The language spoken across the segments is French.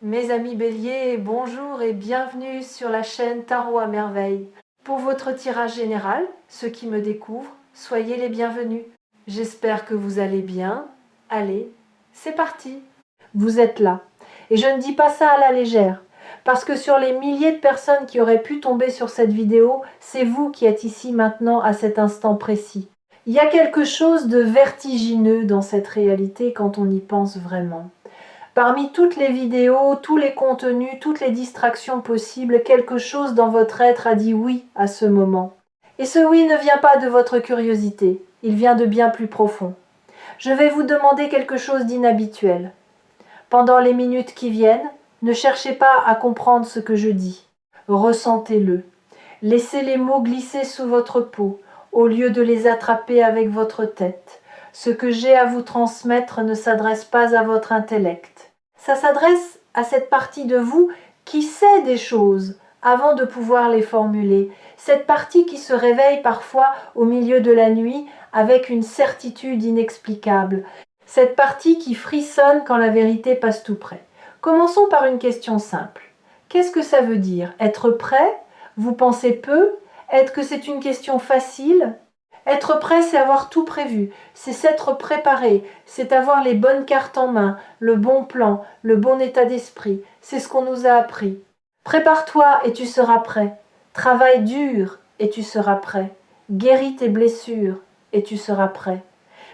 Mes amis béliers, bonjour et bienvenue sur la chaîne Tarot à merveille. Pour votre tirage général, ceux qui me découvrent, soyez les bienvenus. J'espère que vous allez bien. Allez, c'est parti. Vous êtes là. Et je ne dis pas ça à la légère, parce que sur les milliers de personnes qui auraient pu tomber sur cette vidéo, c'est vous qui êtes ici maintenant à cet instant précis. Il y a quelque chose de vertigineux dans cette réalité quand on y pense vraiment. Parmi toutes les vidéos, tous les contenus, toutes les distractions possibles, quelque chose dans votre être a dit oui à ce moment. Et ce oui ne vient pas de votre curiosité, il vient de bien plus profond. Je vais vous demander quelque chose d'inhabituel. Pendant les minutes qui viennent, ne cherchez pas à comprendre ce que je dis. Ressentez-le. Laissez les mots glisser sous votre peau, au lieu de les attraper avec votre tête. Ce que j'ai à vous transmettre ne s'adresse pas à votre intellect. Ça s'adresse à cette partie de vous qui sait des choses avant de pouvoir les formuler. Cette partie qui se réveille parfois au milieu de la nuit avec une certitude inexplicable. Cette partie qui frissonne quand la vérité passe tout près. Commençons par une question simple. Qu'est-ce que ça veut dire? Être prêt? Vous pensez peu? Est-ce que c'est une question facile? Être prêt, c'est avoir tout prévu, c'est s'être préparé, c'est avoir les bonnes cartes en main, le bon plan, le bon état d'esprit. C'est ce qu'on nous a appris. Prépare-toi et tu seras prêt. Travaille dur et tu seras prêt. Guéris tes blessures et tu seras prêt.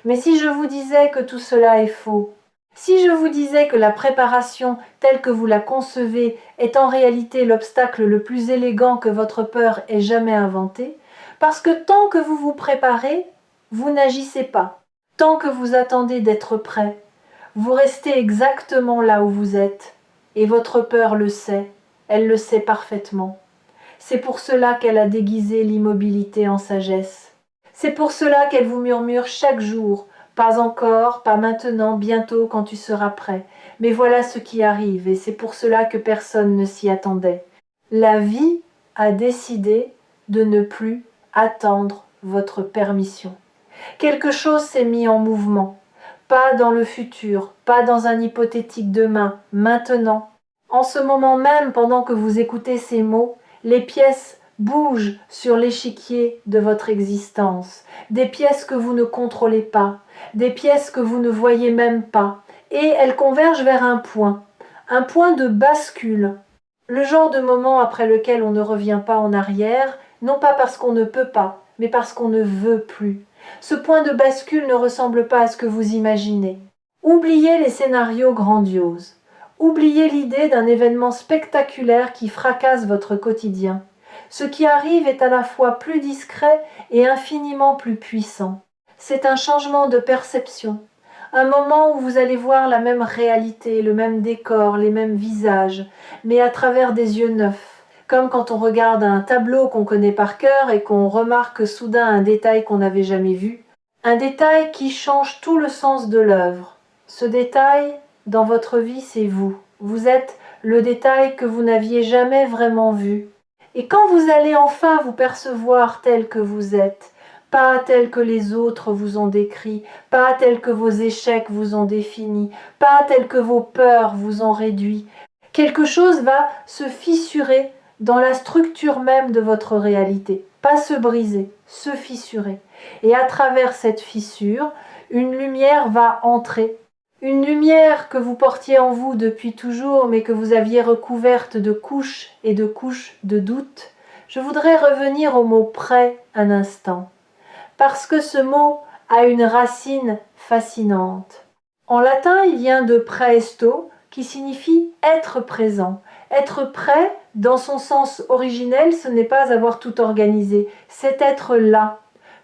Mais si je vous disais que tout cela est faux, si je vous disais que la préparation telle que vous la concevez est en réalité l'obstacle le plus élégant que votre peur ait jamais inventé, parce que tant que vous vous préparez, vous n'agissez pas. Tant que vous attendez d'être prêt, vous restez exactement là où vous êtes. Et votre peur le sait, elle le sait parfaitement. C'est pour cela qu'elle a déguisé l'immobilité en sagesse. C'est pour cela qu'elle vous murmure chaque jour, pas encore, pas maintenant, bientôt quand tu seras prêt. Mais voilà ce qui arrive, et c'est pour cela que personne ne s'y attendait. La vie a décidé de ne plus attendre votre permission. Quelque chose s'est mis en mouvement. Pas dans le futur, pas dans un hypothétique demain, maintenant. En ce moment même, pendant que vous écoutez ces mots, les pièces bougent sur l'échiquier de votre existence. Des pièces que vous ne contrôlez pas, des pièces que vous ne voyez même pas. Et elles convergent vers un point de bascule. Le genre de moment après lequel on ne revient pas en arrière, non pas parce qu'on ne peut pas, mais parce qu'on ne veut plus. Ce point de bascule ne ressemble pas à ce que vous imaginez. Oubliez les scénarios grandioses. Oubliez l'idée d'un événement spectaculaire qui fracasse votre quotidien. Ce qui arrive est à la fois plus discret et infiniment plus puissant. C'est un changement de perception. Un moment où vous allez voir la même réalité, le même décor, les mêmes visages, mais à travers des yeux neufs. Comme quand on regarde un tableau qu'on connaît par cœur et qu'on remarque soudain un détail qu'on n'avait jamais vu. Un détail qui change tout le sens de l'œuvre. Ce détail, dans votre vie, c'est vous. Vous êtes le détail que vous n'aviez jamais vraiment vu. Et quand vous allez enfin vous percevoir tel que vous êtes, pas tel que les autres vous ont décrit, pas tel que vos échecs vous ont défini, pas tel que vos peurs vous ont réduit, quelque chose va se fissurer dans la structure même de votre réalité. Pas se briser, se fissurer. Et à travers cette fissure, une lumière va entrer. Une lumière que vous portiez en vous depuis toujours, mais que vous aviez recouverte de couches et de couches de doute. Je voudrais revenir au mot « prêt » un instant, parce que ce mot a une racine fascinante. En latin, il vient de praesto, qui signifie être présent. Être prêt, dans son sens originel, ce n'est pas avoir tout organisé, c'est être là,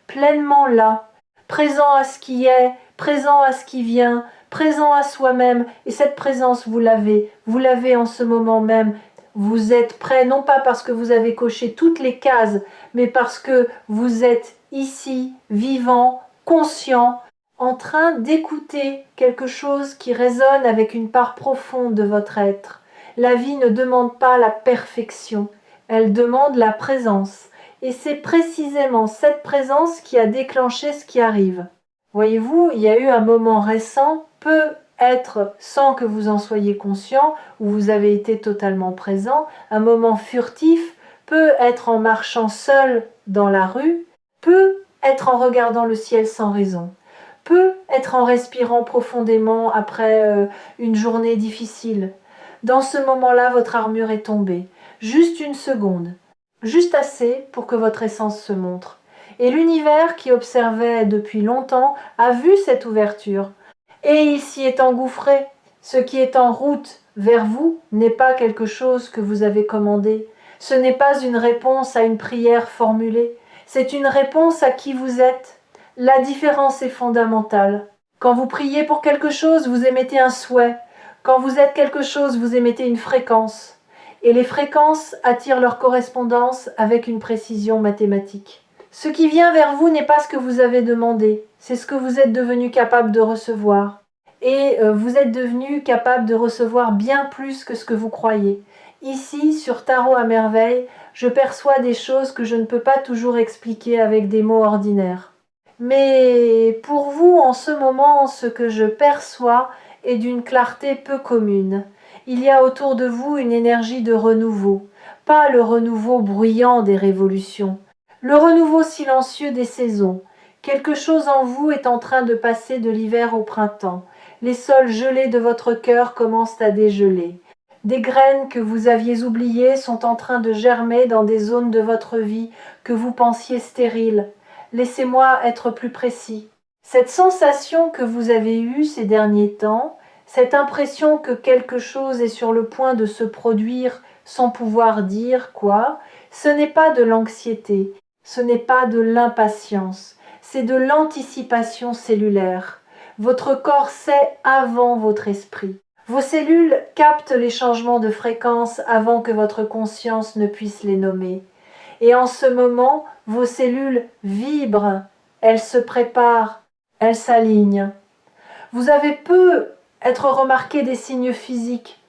pleinement là, présent à ce qui est, présent à ce qui vient, présent à soi-même. Et cette présence, vous l'avez en ce moment même. Vous êtes prêt, non pas parce que vous avez coché toutes les cases, mais parce que vous êtes ici, vivant, conscient, en train d'écouter quelque chose qui résonne avec une part profonde de votre être. La vie ne demande pas la perfection, elle demande la présence. Et c'est précisément cette présence qui a déclenché ce qui arrive. Voyez-vous, il y a eu un moment récent, peu être, sans que vous en soyez conscient, où vous avez été totalement présent, un moment furtif, peut être en marchant seul dans la rue, peut être en regardant le ciel sans raison, peut être en respirant profondément après une journée difficile. Dans ce moment-là, votre armure est tombée. Juste une seconde, juste assez pour que votre essence se montre. Et l'univers qui observait depuis longtemps a vu cette ouverture. Et il s'y est engouffré. Ce qui est en route vers vous n'est pas quelque chose que vous avez commandé. Ce n'est pas une réponse à une prière formulée. C'est une réponse à qui vous êtes. La différence est fondamentale. Quand vous priez pour quelque chose, vous émettez un souhait. Quand vous êtes quelque chose, vous émettez une fréquence. Et les fréquences attirent leur correspondance avec une précision mathématique. Ce qui vient vers vous n'est pas ce que vous avez demandé, c'est ce que vous êtes devenu capable de recevoir. Et vous êtes devenu capable de recevoir bien plus que ce que vous croyez. Ici, sur Tarot à merveille, je perçois des choses que je ne peux pas toujours expliquer avec des mots ordinaires. Mais pour vous, en ce moment, ce que je perçois est d'une clarté peu commune. Il y a autour de vous une énergie de renouveau, pas le renouveau bruyant des révolutions, le renouveau silencieux des saisons. Quelque chose en vous est en train de passer de l'hiver au printemps. Les sols gelés de votre cœur commencent à dégeler. Des graines que vous aviez oubliées sont en train de germer dans des zones de votre vie que vous pensiez stériles. Laissez-moi être plus précis. Cette sensation que vous avez eue ces derniers temps, cette impression que quelque chose est sur le point de se produire sans pouvoir dire quoi, ce n'est pas de l'anxiété, ce n'est pas de l'impatience, c'est de l'anticipation cellulaire. Votre corps sait avant votre esprit. Vos cellules captent les changements de fréquence avant que votre conscience ne puisse les nommer. Et en ce moment, vos cellules vibrent, elles se préparent, elles s'alignent. Vous avez peu être remarqué des signes physiques,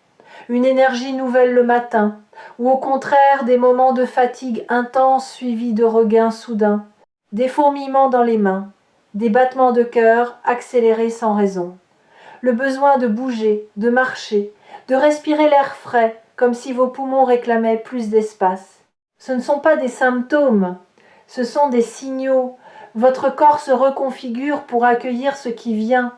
une énergie nouvelle le matin, ou au contraire des moments de fatigue intense suivis de regains soudains, des fourmillements dans les mains, des battements de cœur accélérés sans raison, le besoin de bouger, de marcher, de respirer l'air frais, comme si vos poumons réclamaient plus d'espace. Ce ne sont pas des symptômes, ce sont des signaux. Votre corps se reconfigure pour accueillir ce qui vient.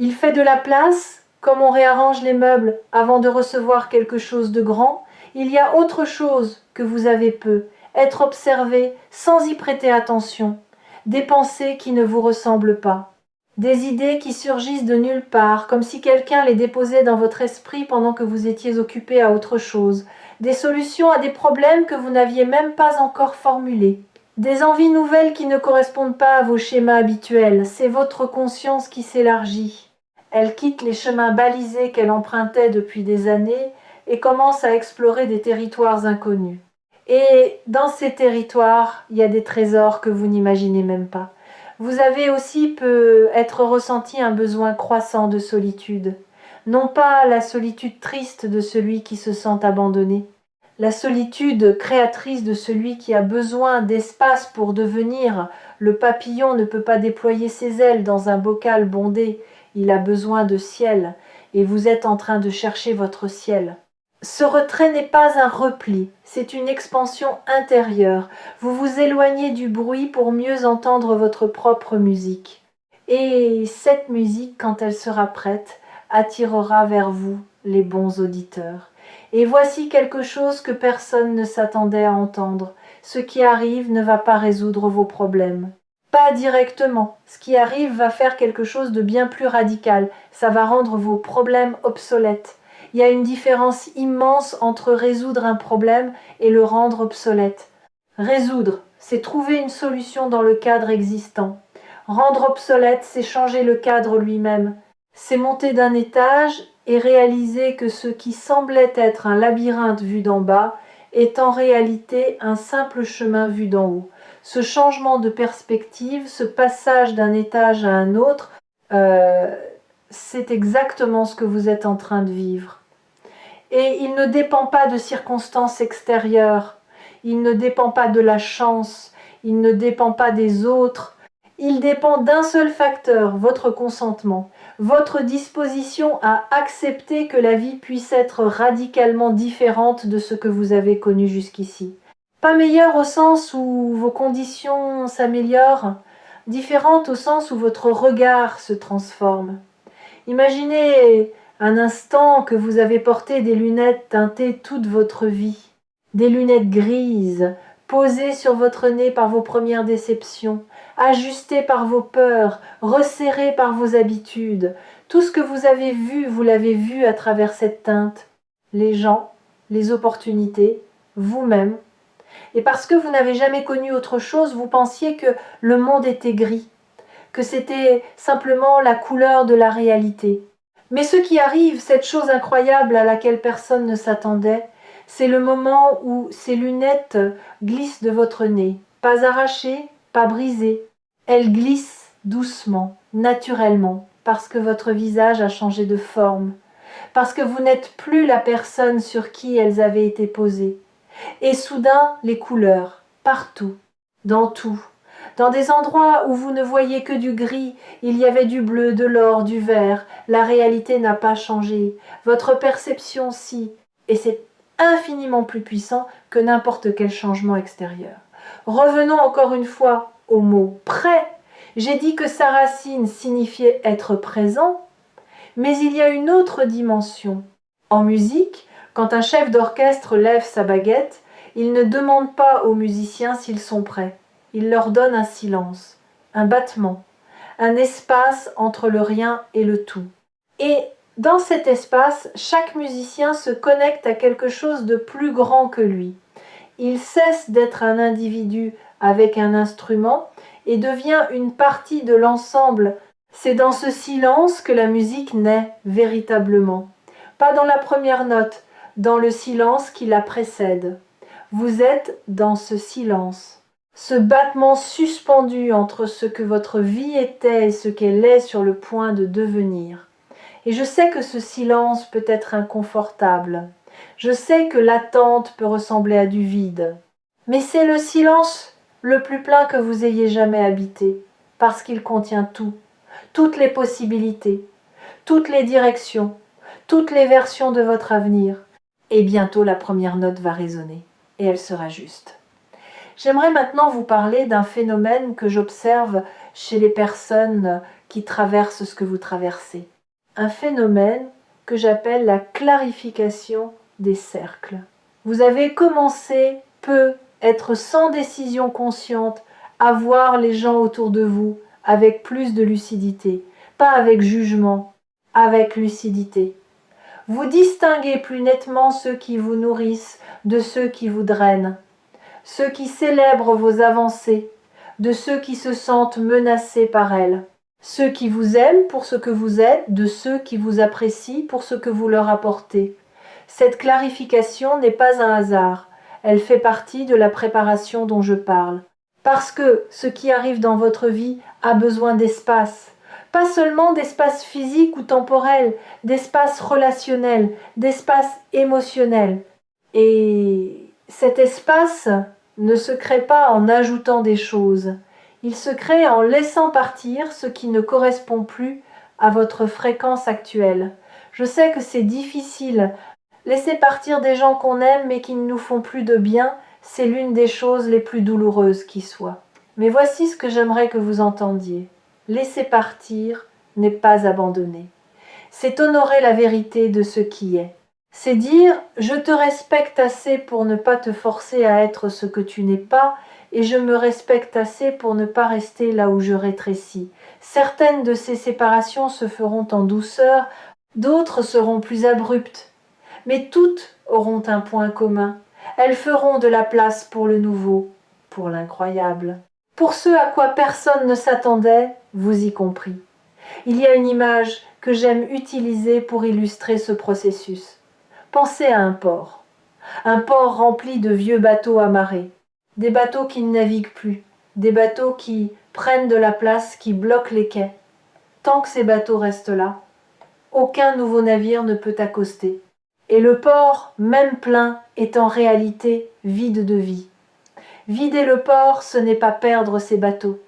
Il fait de la place, comme on réarrange les meubles avant de recevoir quelque chose de grand. Il y a autre chose que vous avez peu, être observé sans y prêter attention, des pensées qui ne vous ressemblent pas, des idées qui surgissent de nulle part, comme si quelqu'un les déposait dans votre esprit pendant que vous étiez occupé à autre chose, des solutions à des problèmes que vous n'aviez même pas encore formulés. Des envies nouvelles qui ne correspondent pas à vos schémas habituels, c'est votre conscience qui s'élargit. Elle quitte les chemins balisés qu'elle empruntait depuis des années et commence à explorer des territoires inconnus. Et dans ces territoires, il y a des trésors que vous n'imaginez même pas. Vous avez aussi peut être ressenti un besoin croissant de solitude. Non pas la solitude triste de celui qui se sent abandonné, la solitude créatrice de celui qui a besoin d'espace pour devenir. Le papillon ne peut pas déployer ses ailes dans un bocal bondé, il a besoin de ciel, et vous êtes en train de chercher votre ciel. Ce retrait n'est pas un repli, c'est une expansion intérieure. Vous vous éloignez du bruit pour mieux entendre votre propre musique. Et cette musique, quand elle sera prête, attirera vers vous les bons auditeurs. Et voici quelque chose que personne ne s'attendait à entendre. Ce qui arrive ne va pas résoudre vos problèmes. Pas directement. Ce qui arrive va faire quelque chose de bien plus radical. Ça va rendre vos problèmes obsolètes. Il y a une différence immense entre résoudre un problème et le rendre obsolète. Résoudre, c'est trouver une solution dans le cadre existant. Rendre obsolète, c'est changer le cadre lui-même. C'est monter d'un étage et réaliser que ce qui semblait être un labyrinthe vu d'en bas est en réalité un simple chemin vu d'en haut. Ce changement de perspective, ce passage d'un étage à un autre, c'est exactement ce que vous êtes en train de vivre. Et il ne dépend pas de circonstances extérieures, il ne dépend pas de la chance, il ne dépend pas des autres, Il dépend d'un seul facteur, votre consentement, votre disposition à accepter que la vie puisse être radicalement différente de ce que vous avez connu jusqu'ici. Pas meilleure au sens où vos conditions s'améliorent, différente au sens où votre regard se transforme. Imaginez un instant que vous avez porté des lunettes teintées toute votre vie, des lunettes grises, posées sur votre nez par vos premières déceptions, ajustées par vos peurs, resserrées par vos habitudes. Tout ce que vous avez vu, vous l'avez vu à travers cette teinte. Les gens, les opportunités, vous-même. Et parce que vous n'avez jamais connu autre chose, vous pensiez que le monde était gris, que c'était simplement la couleur de la réalité. Mais ce qui arrive, cette chose incroyable à laquelle personne ne s'attendait, c'est le moment où ces lunettes glissent de votre nez, pas arrachées, pas brisées. Elles glissent doucement, naturellement, parce que votre visage a changé de forme, parce que vous n'êtes plus la personne sur qui elles avaient été posées. Et soudain, les couleurs, partout, dans tout. Dans des endroits où vous ne voyez que du gris, il y avait du bleu, de l'or, du vert. La réalité n'a pas changé. Votre perception, si. Et c'est infiniment plus puissant que n'importe quel changement extérieur. Revenons encore une fois au mot « prêt ». J'ai dit que sa racine signifiait être présent, mais il y a une autre dimension. En musique, quand un chef d'orchestre lève sa baguette, il ne demande pas aux musiciens s'ils sont prêts. Il leur donne un silence, un battement, un espace entre le rien et le tout. Et dans cet espace, chaque musicien se connecte à quelque chose de plus grand que lui. Il cesse d'être un individu avec un instrument et devient une partie de l'ensemble. C'est dans ce silence que la musique naît véritablement. Pas dans la première note, dans le silence qui la précède. Vous êtes dans ce silence, ce battement suspendu entre ce que votre vie était et ce qu'elle est sur le point de devenir. Et je sais que ce silence peut être inconfortable. Je sais que l'attente peut ressembler à du vide. Mais c'est le silence le plus plein que vous ayez jamais habité, parce qu'il contient tout, toutes les possibilités, toutes les directions, toutes les versions de votre avenir. Et bientôt la première note va résonner, et elle sera juste. J'aimerais maintenant vous parler d'un phénomène que j'observe chez les personnes qui traversent ce que vous traversez. Un phénomène que j'appelle la clarification des cercles. Vous avez commencé être sans décision consciente, à voir les gens autour de vous avec plus de lucidité, pas avec jugement, avec lucidité. Vous distinguez plus nettement ceux qui vous nourrissent de ceux qui vous drainent, ceux qui célèbrent vos avancées, de ceux qui se sentent menacés par elles, ceux qui vous aiment pour ce que vous êtes, de ceux qui vous apprécient pour ce que vous leur apportez. Cette clarification n'est pas un hasard, elle fait partie de la préparation dont je parle. Parce que ce qui arrive dans votre vie a besoin d'espace. Pas seulement d'espace physique ou temporel, d'espace relationnel, d'espace émotionnel. Et cet espace ne se crée pas en ajoutant des choses. Il se crée en laissant partir ce qui ne correspond plus à votre fréquence actuelle. Je sais que c'est difficile. Laisser partir des gens qu'on aime mais qui ne nous font plus de bien, c'est l'une des choses les plus douloureuses qui soient. Mais voici ce que j'aimerais que vous entendiez. Laisser partir n'est pas abandonner. C'est honorer la vérité de ce qui est. C'est dire « je te respecte assez pour ne pas te forcer à être ce que tu n'es pas et je me respecte assez pour ne pas rester là où je rétrécis. » Certaines de ces séparations se feront en douceur, d'autres seront plus abruptes. Mais toutes auront un point commun. Elles feront de la place pour le nouveau, pour l'incroyable. Pour ce à quoi personne ne s'attendait, vous y compris. Il y a une image que j'aime utiliser pour illustrer ce processus. Pensez à un port rempli de vieux bateaux amarrés, des bateaux qui ne naviguent plus, des bateaux qui prennent de la place, qui bloquent les quais. Tant que ces bateaux restent là, aucun nouveau navire ne peut accoster. Et le port, même plein, est en réalité vide de vie. Vider le port, ce n'est pas perdre ses bateaux,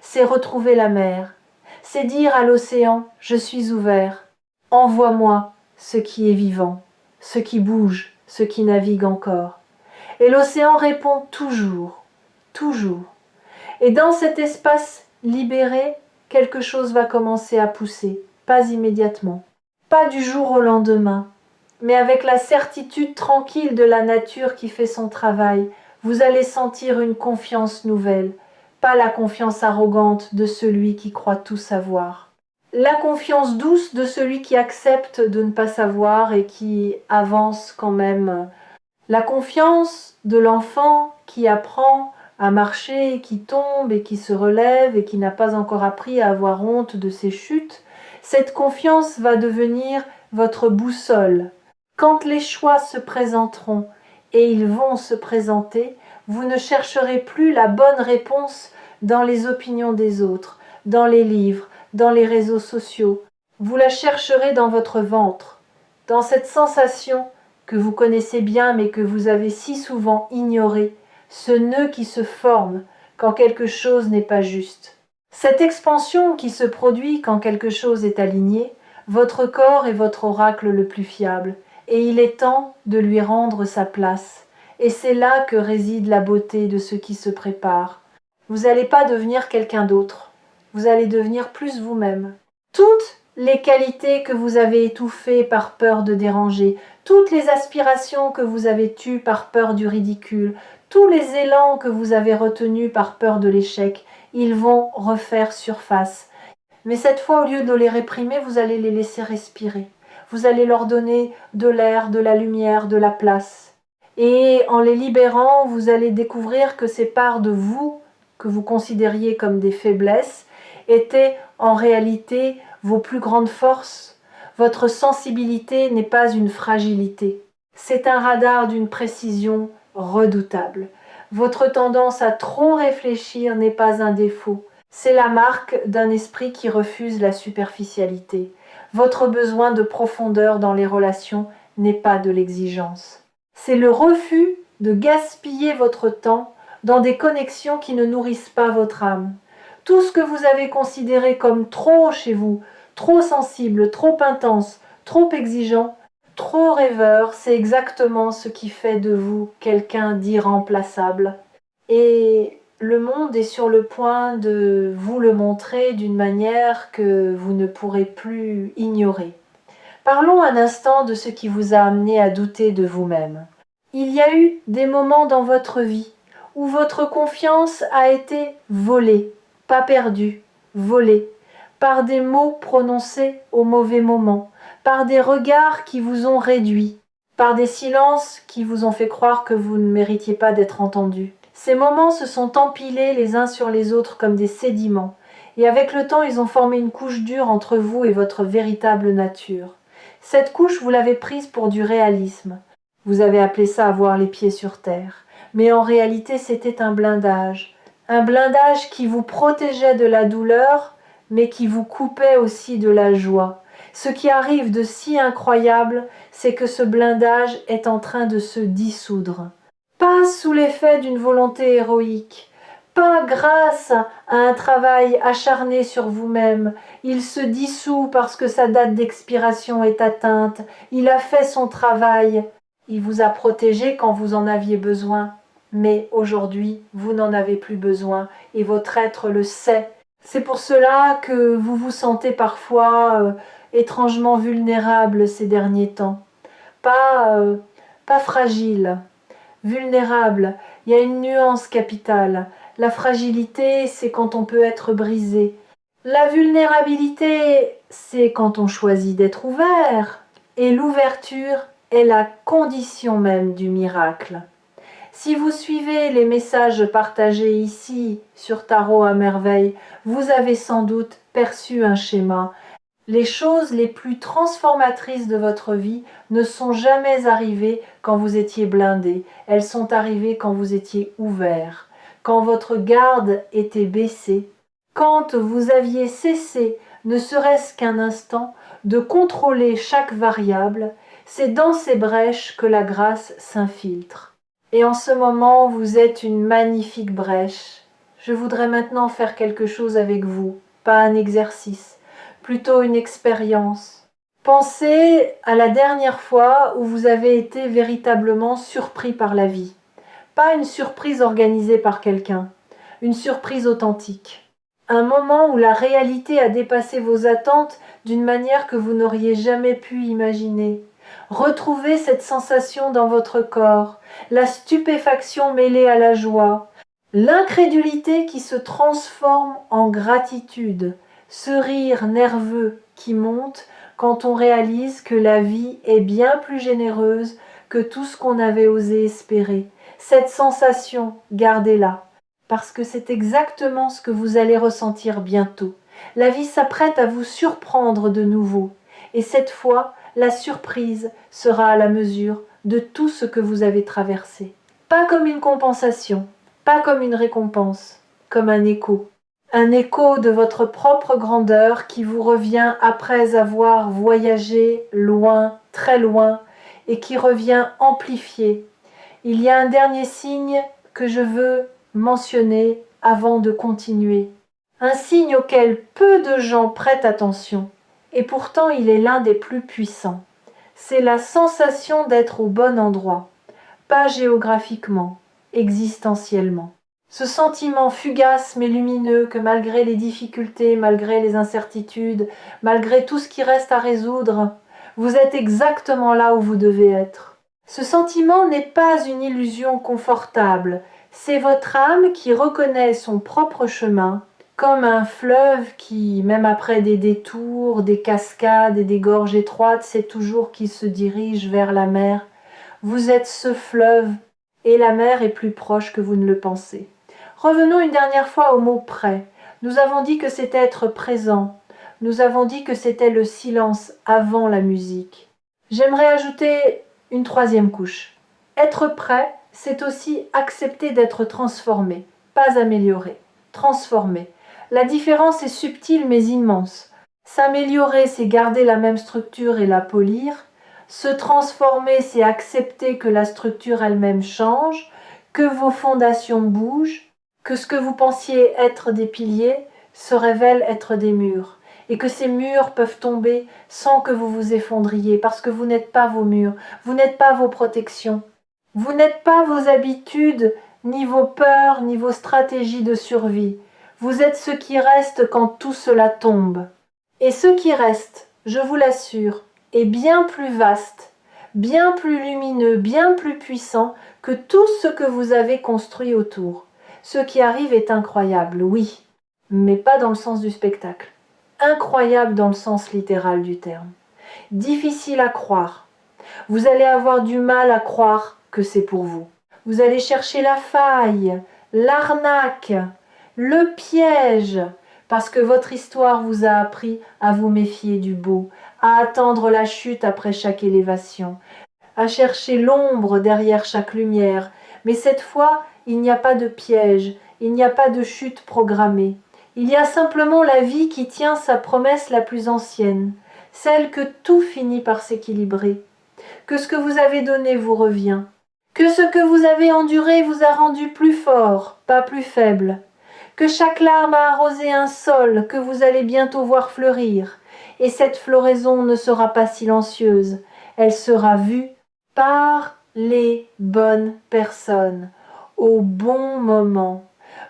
c'est retrouver la mer. C'est dire à l'océan, je suis ouvert. Envoie-moi ce qui est vivant, ce qui bouge, ce qui navigue encore. Et l'océan répond toujours, toujours. Et dans cet espace libéré, quelque chose va commencer à pousser, pas immédiatement, pas du jour au lendemain, mais avec la certitude tranquille de la nature qui fait son travail, vous allez sentir une confiance nouvelle, pas la confiance arrogante de celui qui croit tout savoir. La confiance douce de celui qui accepte de ne pas savoir et qui avance quand même. La confiance de l'enfant qui apprend à marcher, qui tombe et qui se relève et qui n'a pas encore appris à avoir honte de ses chutes, cette confiance va devenir votre boussole. Quand les choix se présenteront, et ils vont se présenter, vous ne chercherez plus la bonne réponse dans les opinions des autres, dans les livres, dans les réseaux sociaux. Vous la chercherez dans votre ventre, dans cette sensation que vous connaissez bien mais que vous avez si souvent ignorée, ce nœud qui se forme quand quelque chose n'est pas juste. Cette expansion qui se produit quand quelque chose est aligné, votre corps est votre oracle le plus fiable, et il est temps de lui rendre sa place. Et c'est là que réside la beauté de ce qui se prépare. Vous n'allez pas devenir quelqu'un d'autre, vous allez devenir plus vous-même. Toutes les qualités que vous avez étouffées par peur de déranger, toutes les aspirations que vous avez tues par peur du ridicule, tous les élans que vous avez retenus par peur de l'échec, ils vont refaire surface. Mais cette fois, au lieu de les réprimer, vous allez les laisser respirer. Vous allez leur donner de l'air, de la lumière, de la place. Et en les libérant, vous allez découvrir que ces parts de vous, que vous considériez comme des faiblesses, étaient en réalité vos plus grandes forces. Votre sensibilité n'est pas une fragilité. C'est un radar d'une précision redoutable. Votre tendance à trop réfléchir n'est pas un défaut. C'est la marque d'un esprit qui refuse la superficialité. Votre besoin de profondeur dans les relations n'est pas de l'exigence. C'est le refus de gaspiller votre temps dans des connexions qui ne nourrissent pas votre âme. Tout ce que vous avez considéré comme trop chez vous, trop sensible, trop intense, trop exigeant, trop rêveur, c'est exactement ce qui fait de vous quelqu'un d'irremplaçable. Et le monde est sur le point de vous le montrer d'une manière que vous ne pourrez plus ignorer. Parlons un instant de ce qui vous a amené à douter de vous-même. Il y a eu des moments dans votre vie où votre confiance a été volée, pas perdue, volée, par des mots prononcés au mauvais moment, par des regards qui vous ont réduit, par des silences qui vous ont fait croire que vous ne méritiez pas d'être entendu. Ces moments se sont empilés les uns sur les autres comme des sédiments, et avec le temps ils ont formé une couche dure entre vous et votre véritable nature. Cette couche, vous l'avez prise pour du réalisme. Vous avez appelé ça avoir les pieds sur terre. Mais en réalité, c'était un blindage. Un blindage qui vous protégeait de la douleur, mais qui vous coupait aussi de la joie. Ce qui arrive de si incroyable, c'est que ce blindage est en train de se dissoudre. Pas sous l'effet d'une volonté héroïque, pas grâce à un travail acharné sur vous-même. Il se dissout parce que sa date d'expiration est atteinte. Il a fait son travail. Il vous a protégé quand vous en aviez besoin. Mais aujourd'hui, vous n'en avez plus besoin et votre être le sait. C'est pour cela que vous vous sentez parfois étrangement vulnérable ces derniers temps. Pas fragile, vulnérable. Il y a une nuance capitale. La fragilité, c'est quand on peut être brisé. La vulnérabilité, c'est quand on choisit d'être ouvert. Et l'ouverture est la condition même du miracle. Si vous suivez les messages partagés ici sur Tarot à merveille, vous avez sans doute perçu un schéma. Les choses les plus transformatrices de votre vie ne sont jamais arrivées quand vous étiez blindé. Elles sont arrivées quand vous étiez ouvert, quand votre garde était baissée, quand vous aviez cessé, ne serait-ce qu'un instant, de contrôler chaque variable. C'est dans ces brèches que la grâce s'infiltre. Et en ce moment, vous êtes une magnifique brèche. Je voudrais maintenant faire quelque chose avec vous, pas un exercice, plutôt une expérience. Pensez à la dernière fois où vous avez été véritablement surpris par la vie. Pas une surprise organisée par quelqu'un, une surprise authentique. Un moment où la réalité a dépassé vos attentes d'une manière que vous n'auriez jamais pu imaginer. Retrouvez cette sensation dans votre corps, la stupéfaction mêlée à la joie, l'incrédulité qui se transforme en gratitude, ce rire nerveux qui monte quand on réalise que la vie est bien plus généreuse que tout ce qu'on avait osé espérer. Cette sensation, gardez-la, parce que c'est exactement ce que vous allez ressentir bientôt. La vie s'apprête à vous surprendre de nouveau, et cette fois, la surprise sera à la mesure de tout ce que vous avez traversé. Pas comme une compensation, pas comme une récompense, comme un écho. Un écho de votre propre grandeur qui vous revient après avoir voyagé loin, très loin, et qui revient amplifié. Il y a un dernier signe que je veux mentionner avant de continuer. Un signe auquel peu de gens prêtent attention, et pourtant il est l'un des plus puissants. C'est la sensation d'être au bon endroit, pas géographiquement, existentiellement. Ce sentiment fugace mais lumineux que malgré les difficultés, malgré les incertitudes, malgré tout ce qui reste à résoudre, vous êtes exactement là où vous devez être. Ce sentiment n'est pas une illusion confortable, c'est votre âme qui reconnaît son propre chemin, comme un fleuve qui, même après des détours, des cascades et des gorges étroites, sait toujours qu'il se dirige vers la mer. Vous êtes ce fleuve, et la mer est plus proche que vous ne le pensez. Revenons une dernière fois au mot « prêt ». Nous avons dit que c'était être présent. Nous avons dit que c'était le silence avant la musique. J'aimerais ajouter une troisième couche. Être prêt, c'est aussi accepter d'être transformé, pas amélioré. Transformé. La différence est subtile mais immense. S'améliorer, c'est garder la même structure et la polir. Se transformer, c'est accepter que la structure elle-même change, que vos fondations bougent, que ce que vous pensiez être des piliers se révèle être des murs, et que ces murs peuvent tomber sans que vous vous effondriez, parce que vous n'êtes pas vos murs, vous n'êtes pas vos protections, vous n'êtes pas vos habitudes, ni vos peurs, ni vos stratégies de survie. Vous êtes ce qui reste quand tout cela tombe. Et ce qui reste, je vous l'assure, est bien plus vaste, bien plus lumineux, bien plus puissant que tout ce que vous avez construit autour. Ce qui arrive est incroyable, oui, mais pas dans le sens du spectacle. Incroyable dans le sens littéral du terme. Difficile à croire. Vous allez avoir du mal à croire que c'est pour vous. Vous allez chercher la faille, l'arnaque, le piège, parce que votre histoire vous a appris à vous méfier du beau, à attendre la chute après chaque élévation, à chercher l'ombre derrière chaque lumière. Mais cette fois, il n'y a pas de piège, il n'y a pas de chute programmée. Il y a simplement la vie qui tient sa promesse la plus ancienne, celle que tout finit par s'équilibrer, que ce que vous avez donné vous revient, que ce que vous avez enduré vous a rendu plus fort, pas plus faible, que chaque larme a arrosé un sol que vous allez bientôt voir fleurir, et cette floraison ne sera pas silencieuse, elle sera vue par les bonnes personnes, au bon moment.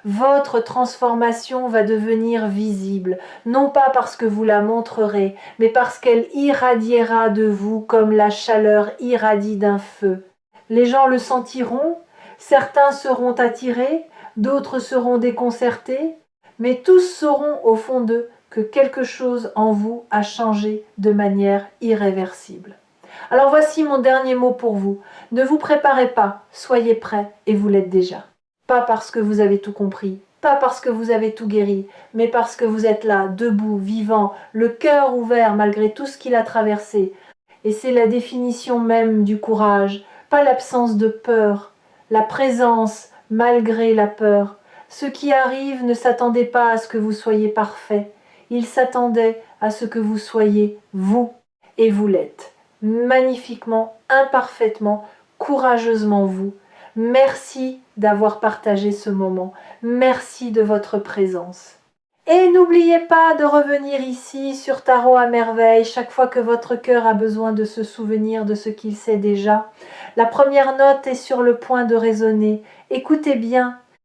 Votre transformation va devenir visible, non pas parce que vous la montrerez, mais parce qu'elle irradiera de vous comme la chaleur irradie d'un feu. Les gens le sentiront, certains seront attirés, d'autres seront déconcertés, mais tous sauront au fond d'eux que quelque chose en vous a changé de manière irréversible. Alors voici mon dernier mot pour vous. Ne vous préparez pas, soyez prêts et vous l'êtes déjà. Pas parce que vous avez tout compris, pas parce que vous avez tout guéri, mais parce que vous êtes là, debout, vivant, le cœur ouvert malgré tout ce qu'il a traversé. Et c'est la définition même du courage, pas l'absence de peur, la présence malgré la peur. Ceux qui arrivent ne s'attendaient pas à ce que vous soyez parfait, ils s'attendaient à ce que vous soyez vous, et vous l'êtes, magnifiquement, imparfaitement, courageusement vous, Merci d'avoir partagé ce moment. Merci de votre présence. Et n'oubliez pas de revenir ici sur Tarot à merveille chaque fois que votre cœur a besoin de se souvenir de ce qu'il sait déjà. La première note est sur le point de résonner. Écoutez bien